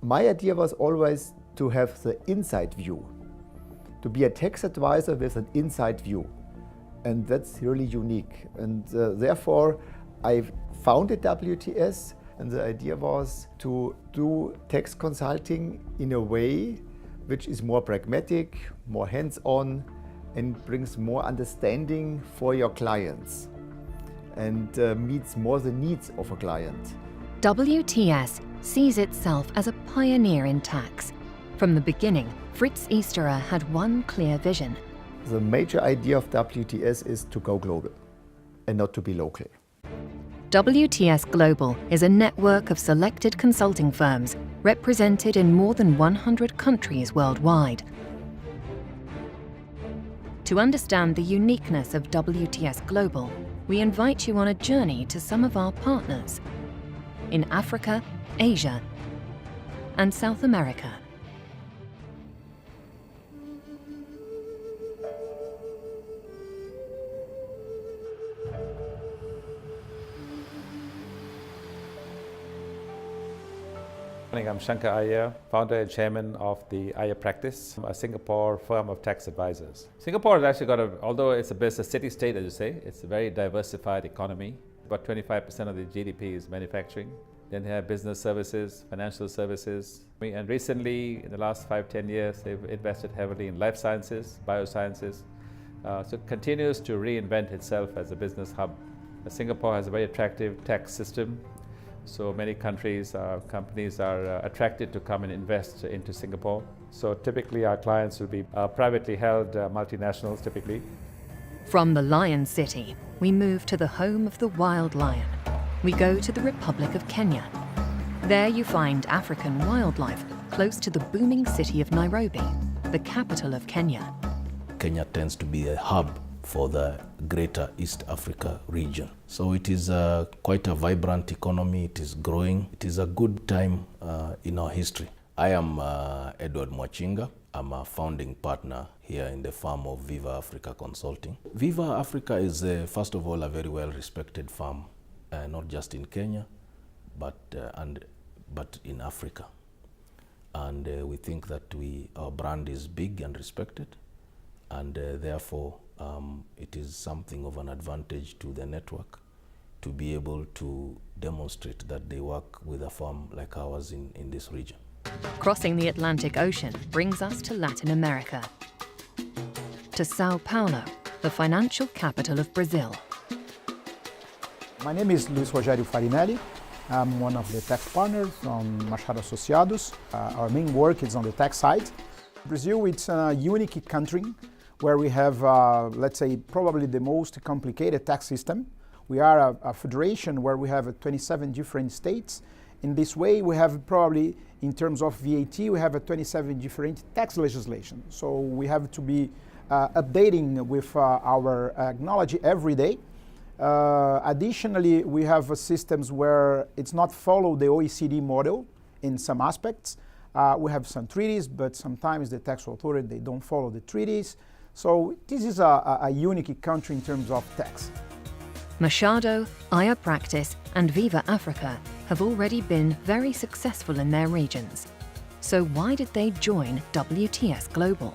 My idea was always to have the inside view, to be a tax advisor with an inside view. And that's really unique. And therefore, I founded WTS, and the idea was to do tax consulting in a way which is more pragmatic, more hands-on, and brings more understanding for your clients and meets more the needs of a client. WTS sees itself as a pioneer in tax. From the beginning, Fritz Esterer had one clear vision. The major idea of WTS is to go global and not to be local. WTS Global is a network of selected consulting firms represented in more than 100 countries worldwide. To understand the uniqueness of WTS Global, we invite you on a journey to some of our partners in Africa, Asia, and South America. I'm Shankar Iyer, founder and chairman of the Iyer Practice, a Singapore firm of tax advisors. Singapore has actually got although it's a city-state, as you say, it's a very diversified economy. About 25% of the GDP is manufacturing. Then they have business services, financial services. And recently, in the last 5-10 years, they've invested heavily in life sciences, biosciences. So it continues to reinvent itself as a business hub. Singapore has a very attractive tax system. So many companies are attracted to come and invest into Singapore. So typically our clients will be privately held multinationals typically. From the Lion City, we move to the home of the wild lion. We go to the Republic of Kenya. There you find African wildlife close to the booming city of Nairobi, the capital of Kenya. Kenya tends to be a hub for the greater East Africa region. So it is quite a vibrant economy, it is growing. It is a good time in our history. I am Edward Mwachinga. I'm a founding partner here in the firm of Viva Africa Consulting. Viva Africa is, first of all, a very well-respected firm, not just in Kenya, but in Africa. And we think that our brand is big and respected, and therefore it is something of an advantage to the network to be able to demonstrate that they work with a firm like ours in this region. Crossing the Atlantic Ocean brings us to Latin America, to Sao Paulo, the financial capital of Brazil. My name is Luis Rogério Farinelli. I'm one of the tax partners from Machado Associados. Our main work is on the tax side. Brazil, it's a unique country where we have, let's say, probably the most complicated tax system. We are a federation where we have 27 different states. In this way, we have probably, in terms of VAT, we have 27 different tax legislation. So we have to be updating with our knowledge every day. Additionally, we have systems where it's not follow the OECD model in some aspects. We have some treaties, but sometimes the tax authority, they don't follow the treaties. So this is a unique country in terms of tax. Machado, Iyer Practice, and Viva Africa have already been very successful in their regions. So why did they join WTS Global?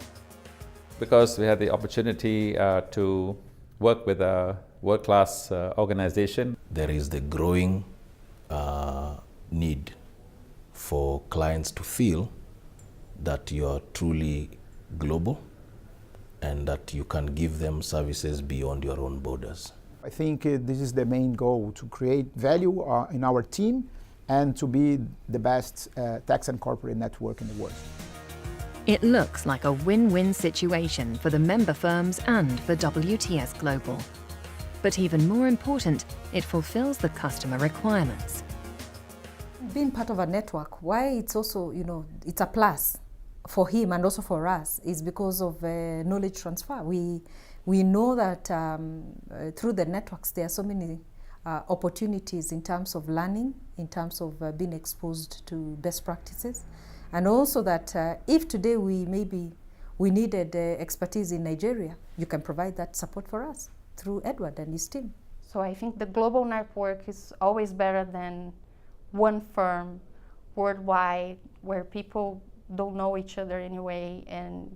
Because we had the opportunity to work with a world-class organization. There is the growing need for clients to feel that you are truly global and that you can give them services beyond your own borders. I think this is the main goal, to create value in our team and to be the best tax and corporate network in the world. It looks like a win-win situation for the member firms and for WTS Global. But even more important, it fulfills the customer requirements. Being part of a network, why it's also, it's a plus for him and also for us, is because of knowledge transfer. We know that through the networks there are so many opportunities in terms of learning, in terms of being exposed to best practices, and also that if today we needed expertise in Nigeria, you can provide that support for us through Edward and his team. So I think the global network is always better than one firm worldwide where people don't know each other anyway, and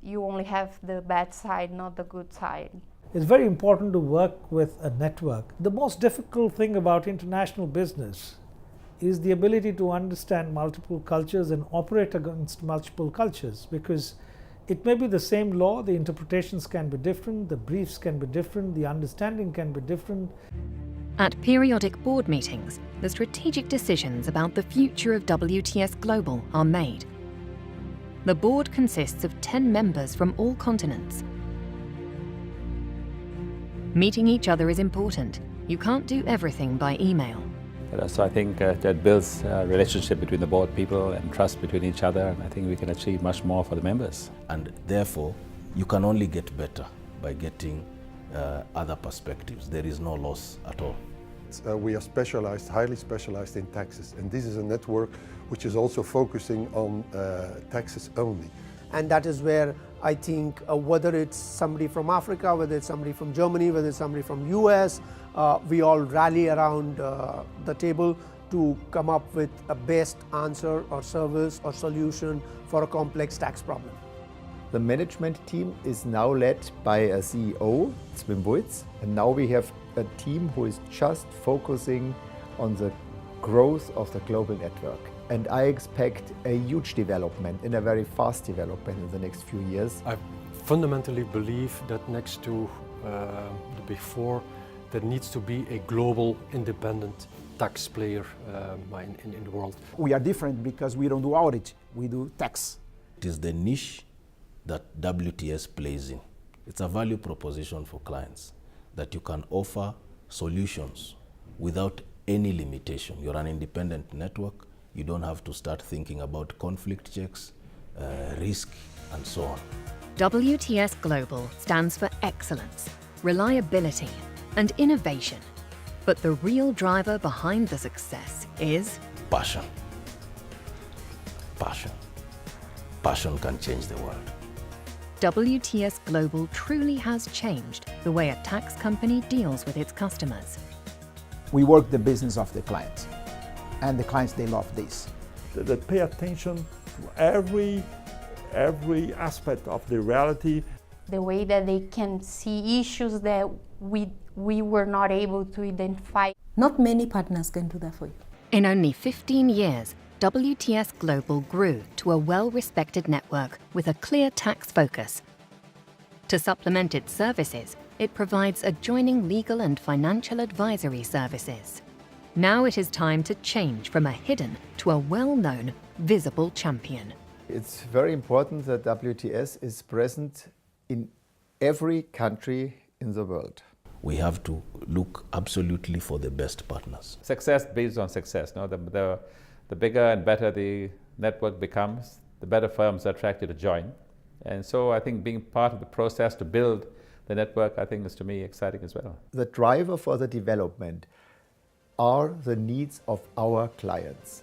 you only have the bad side, not the good side. It's very important to work with a network. The most difficult thing about international business is the ability to understand multiple cultures and operate against multiple cultures, because it may be the same law, the interpretations can be different, the briefs can be different, the understanding can be different. At periodic board meetings, the strategic decisions about the future of WTS Global are made. The board consists of 10 members from all continents. Meeting each other is important. You can't do everything by email. So I think that builds a relationship between the board people and trust between each other, and I think we can achieve much more for the members. And therefore, you can only get better by getting other perspectives. There is no loss at all. We are specialized, highly specialized in taxes, and this is a network which is also focusing on taxes only. And that is where I think whether it's somebody from Africa, whether it's somebody from Germany, whether it's somebody from US, we all rally around the table to come up with a best answer or service or solution for a complex tax problem. The management team is now led by a CEO, Fritz, and now we have a team who is just focusing on the growth of the global network. And I expect a huge development, and a very fast development in the next few years. I fundamentally believe that next to the Big Four, there needs to be a global independent tax player in the world. We are different because we don't do audit, we do tax. It is the niche that WTS plays in. It's a value proposition for clients that you can offer solutions without any limitation. You're an independent network. You don't have to start thinking about conflict checks, risk, and so on. WTS Global stands for excellence, reliability, and innovation. But the real driver behind the success is passion. Passion. Passion can change the world. WTS Global truly has changed the way a tax company deals with its customers. We work the business of the client, and the clients, they love this. They pay attention to every aspect of the reality. The way that they can see issues that we were not able to identify. Not many partners can do that for you. In only 15 years, WTS Global grew to a well-respected network with a clear tax focus. To supplement its services, it provides adjoining legal and financial advisory services. Now it is time to change from a hidden to a well-known, visible champion. It's very important that WTS is present in every country in the world. We have to look absolutely for the best partners. Success builds on success. No? The bigger and better the network becomes, the better firms are attracted to join. And so I think being part of the process to build the network, I think is, to me, exciting as well. The driver for the development are the needs of our clients.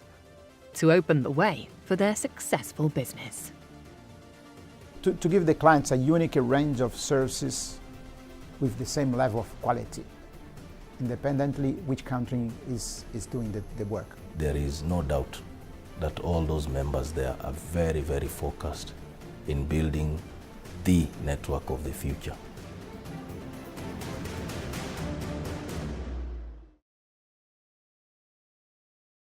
To open the way for their successful business. To give the clients a unique range of services with the same level of quality, independently which country is doing the work. There is no doubt that all those members there are very, very focused in building the network of the future.